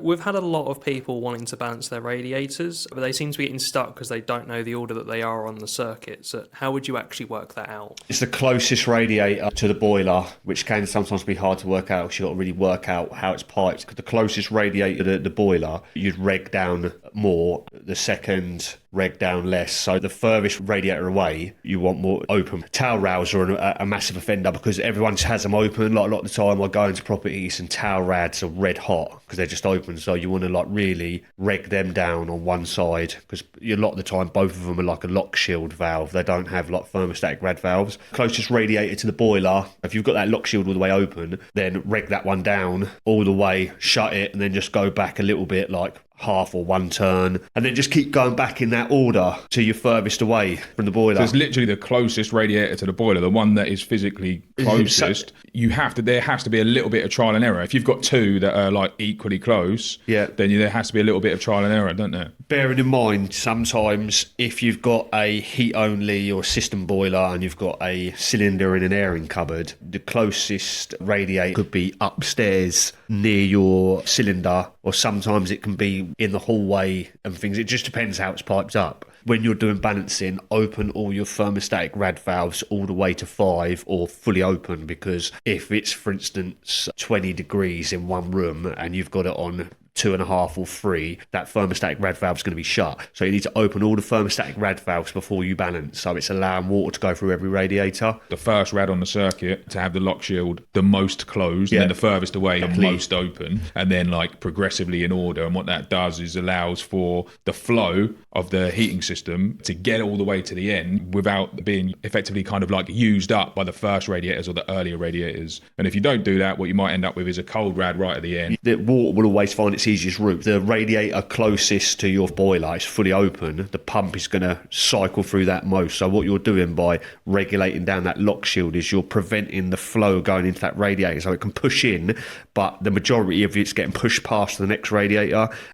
We've had a lot of people wanting to balance their radiators, but they seem to be getting stuck because they don't know the order that they are on the circuit. So how would you actually work that out? It's the closest radiator to the boiler, which can sometimes be hard to work out because you've got to really work out how it's piped. Because the closest radiator to the boiler, you'd reg down more, the second reg down less. So the furthest radiator away, you want more open. Towel rails are a massive offender because everyone just has them open. Like a lot of the time I go into properties and towel rads are red hot because they're just open. So you want to like really reg them down on one side because a lot of the time both of them are like a lock shield valve. They don't have like thermostatic rad valves. Closest radiator to the boiler, if you've got that lock shield all the way open, then reg that one down all the way, shut it, and then just go back a little bit, like half or one turn, and then just keep going back in that order to your furthest away from the boiler. So it's literally the closest radiator to the boiler, the one that is physically closest. There has to be a little bit of trial and error. If you've got two that are like equally close, then there has to be a little bit of trial and error, don't there? Bearing in mind, sometimes if you've got a heat only or system boiler and you've got a cylinder in an airing cupboard, the closest radiator could be upstairs near your cylinder, or sometimes it can be in the hallway and things. It just depends how it's piped up. When you're doing balancing, open all your thermostatic rad valves all the way to 5 or fully open, because if it's, for instance, 20 degrees in one room and you've got it on 2.5 or 3, that thermostatic rad valve is going to be shut. So you need to open all the thermostatic rad valves before you balance. So it's allowing water to go through every radiator. The first rad on the circuit to have the lock shield the most closed, and then the furthest away the most open, and then like progressively in order. And what that does is allows for the flow of the heating system to get all the way to the end without being effectively kind of like used up by the first radiators or the earlier radiators. And if you don't do that, what you might end up with is a cold rad right at the end. The water will always find its easiest route. The radiator closest to your boiler is fully open. The pump is going to cycle through that most. So what you're doing by regulating down that lock shield is you're preventing the flow going into that radiator, so it can push in, but the majority of it's getting pushed past the next radiator,